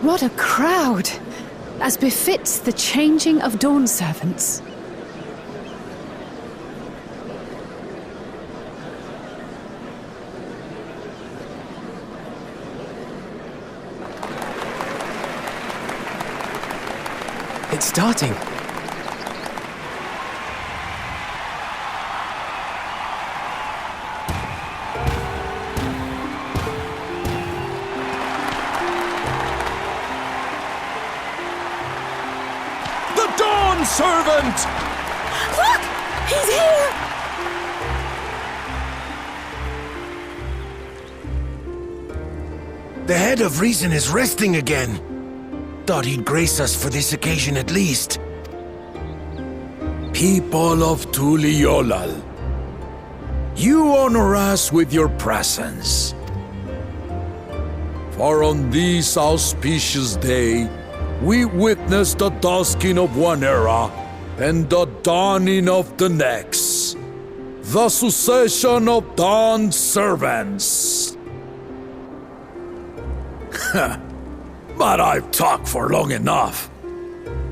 What a crowd! As befits the changing of Dawnservants. It's starting. The Dawnservant! Look! He's here! The head of reason is resting again. Thought he'd grace us for this occasion at least. People of Tuliolal, you honor us with your presence. For on this auspicious day, we witness the dusking of one era and the dawning of the next. The succession of Dawnservants. But I've talked for long enough.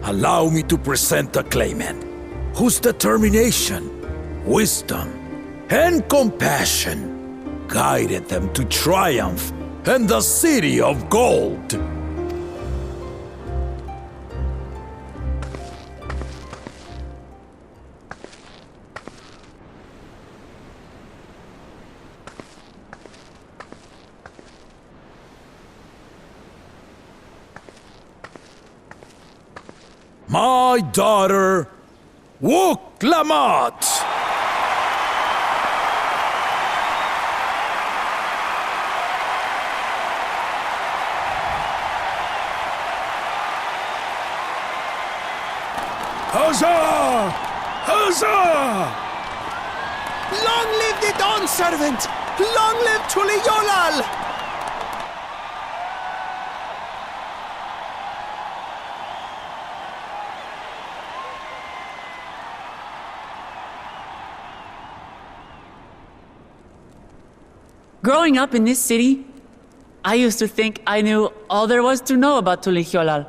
Allow me to present the claimant, whose determination, wisdom, and compassion guided them to triumph in the City of Gold. My daughter, Wuk Lamat! Huzzah! Huzzah! Long live the Dawnservant! Long live Tuliolal! Growing up in this city, I used to think I knew all there was to know about Tuliolal.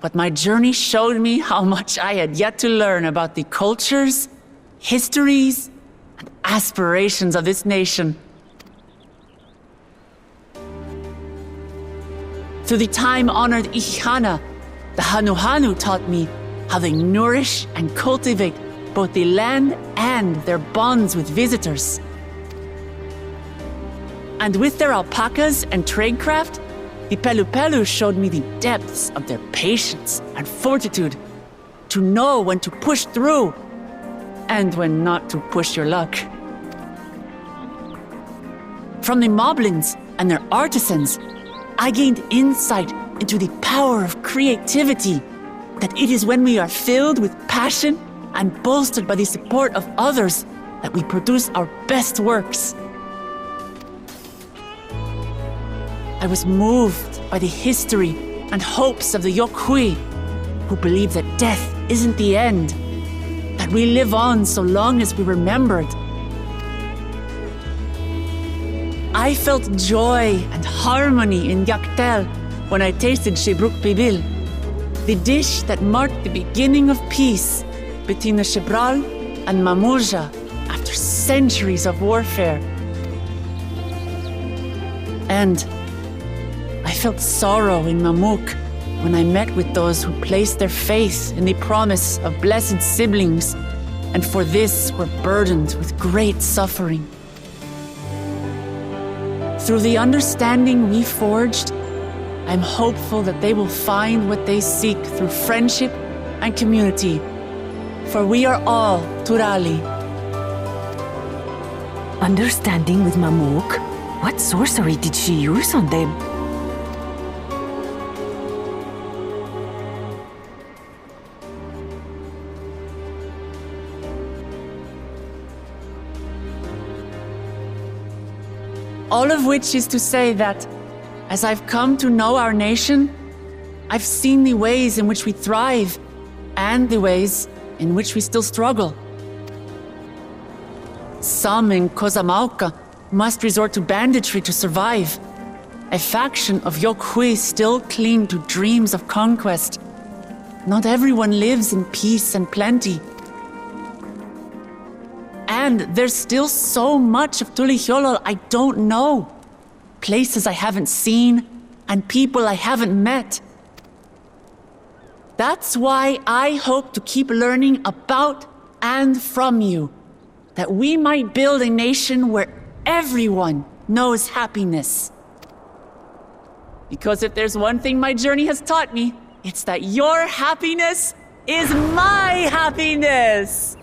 But my journey showed me how much I had yet to learn about the cultures, histories, and aspirations of this nation. Through the time-honored Ihana, the Hanuhanu taught me how they nourish and cultivate both the land and their bonds with visitors. And with their alpacas and tradecraft, the Pelupelu showed me the depths of their patience and fortitude, to know when to push through and when not to push your luck. From the Moblins and their artisans, I gained insight into the power of creativity, that it is when we are filled with passion and bolstered by the support of others that we produce our best works. I was moved by the history and hopes of the Yokhui, who believe that death isn't the end, that we live on so long as we're remembered. I felt joy and harmony in Yaktel when I tasted Shebruk Pibil, the dish that marked the beginning of peace between the Shebral and Mamurja after centuries of warfare. And I felt sorrow in Mamuk when I met with those who placed their faith in the promise of blessed siblings, and for this were burdened with great suffering. Through the understanding we forged, I'm hopeful that they will find what they seek through friendship and community, for we are all Turali. Understanding with Mamuk? What sorcery did she use on them? All of which is to say that, as I've come to know our nation, I've seen the ways in which we thrive and the ways in which we still struggle. Some in Kozamauka must resort to banditry to survive, A faction of Yokhui still cling to dreams of conquest. Not everyone lives in peace and plenty. And there's still so much of Tulihyolol I don't know. Places I haven't seen, and people I haven't met. That's why I hope to keep learning about and from you, that we might build a nation where everyone knows happiness. Because if there's one thing my journey has taught me, it's that your happiness is my happiness!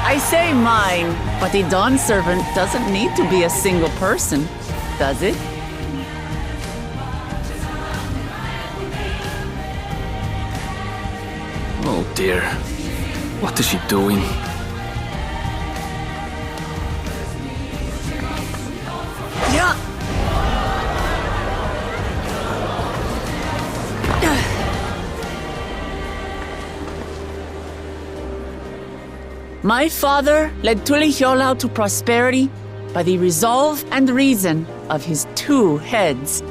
I say mine, but the Dawnservant doesn't need to be a single person, does it? Oh dear. What is she doing? Yeah. My father led Tulihyolol to prosperity by the resolve and reason of his 2 heads.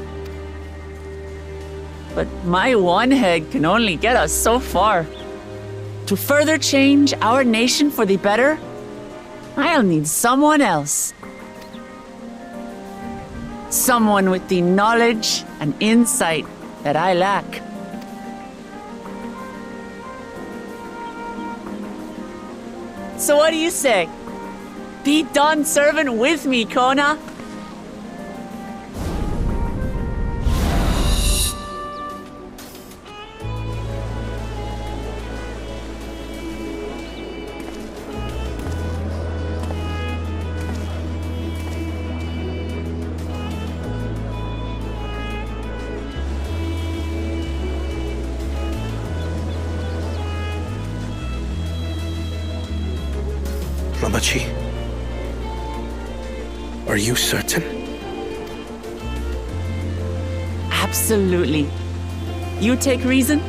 But my 1 head can only get us so far. To further change our nation for the better, I'll need someone else. Someone with the knowledge and insight that I lack. So what do you say? Be Dawnservant with me, Kona! Lamachi, are you certain? Absolutely. You take reason,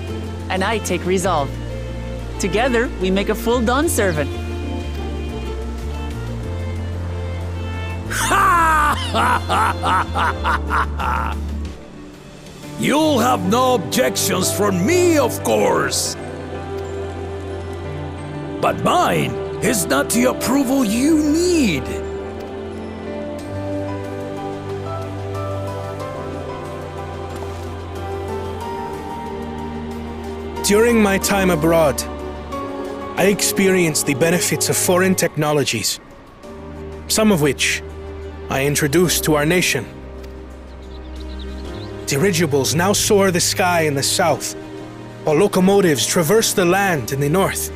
and I take resolve. Together, we make a full Dawnservant. You'll have no objections from me, of course. But mine is not the approval you need. During my time abroad, I experienced the benefits of foreign technologies, some of which I introduced to our nation. Dirigibles now soar the sky in the south, while locomotives traverse the land in the north.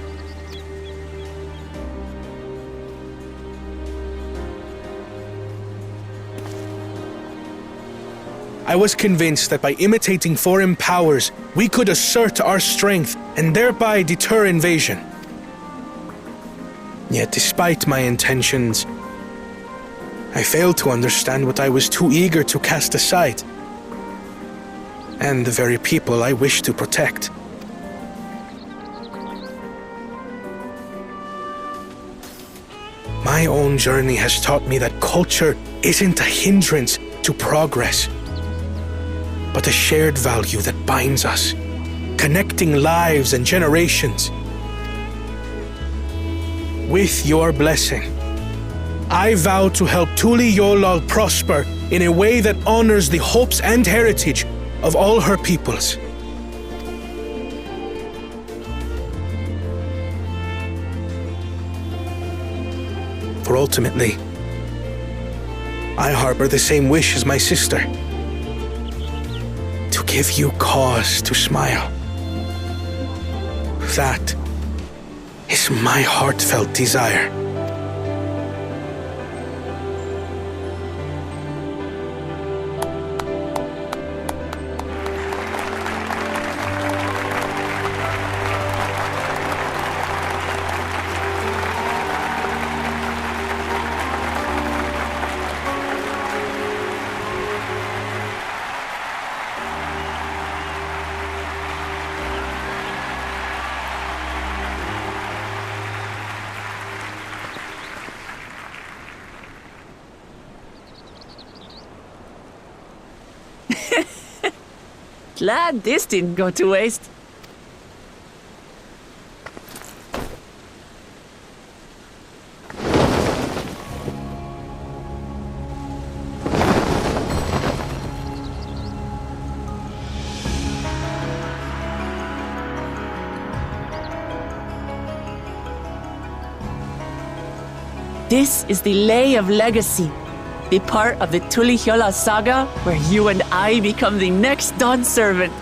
I was convinced that by imitating foreign powers, we could assert our strength and thereby deter invasion. Yet despite my intentions, I failed to understand what I was too eager to cast aside, and the very people I wish to protect. My own journey has taught me that culture isn't a hindrance to progress, but a shared value that binds us, connecting lives and generations. With your blessing, I vow to help Tulihyolol prosper in a way that honors the hopes and heritage of all her peoples. For ultimately, I harbor the same wish as my sister. To give you cause to smile. That is my heartfelt desire. Glad this didn't go to waste. This is the Lay of Legacy, the part of the Tulihyola saga where you and I become the next Dawnservant.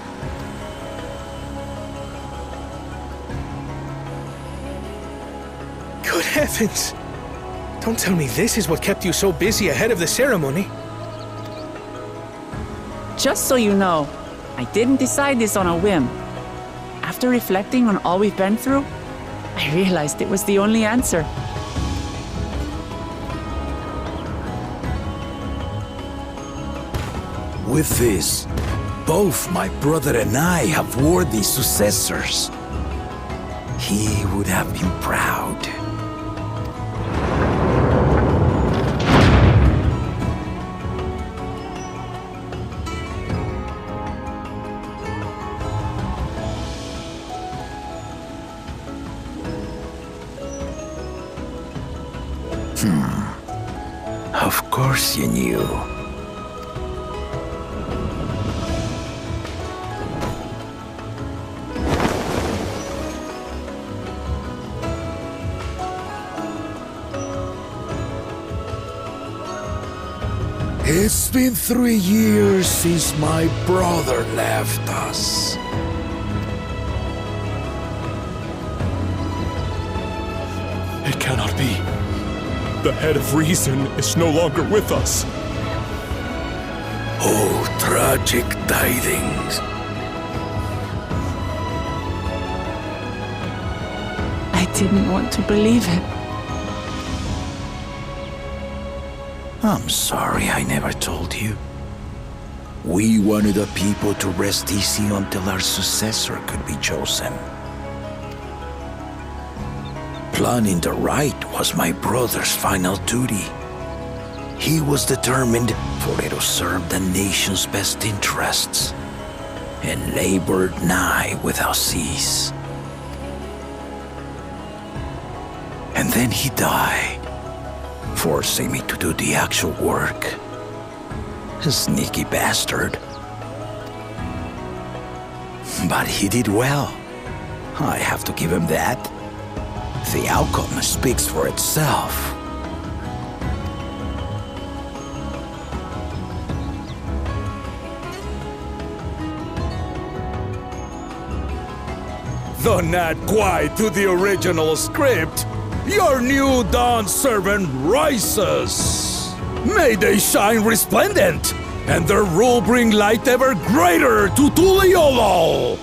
Good heavens! Don't tell me this is what kept you so busy ahead of the ceremony. Just so you know, I didn't decide this on a whim. After reflecting on all we've been through, I realized it was the only answer. With this, both my brother and I have worthy successors. He would have been proud. Of course you knew. It's been 3 years since my brother left us. It cannot be. The head of reason is no longer with us. Oh, tragic tidings. I didn't want to believe it. I'm sorry I never told you. We wanted the people to rest easy until our successor could be chosen. Planning the right was my brother's final duty. He was determined for it to serve the nation's best interests, and labored nigh without cease. And then he died, forcing me to do the actual work. A sneaky bastard. But he did well. I have to give him that. The outcome speaks for itself. Though not quite to the original script, your new Dawnservant rises. May they shine resplendent, and their rule bring light ever greater to Tuliolo.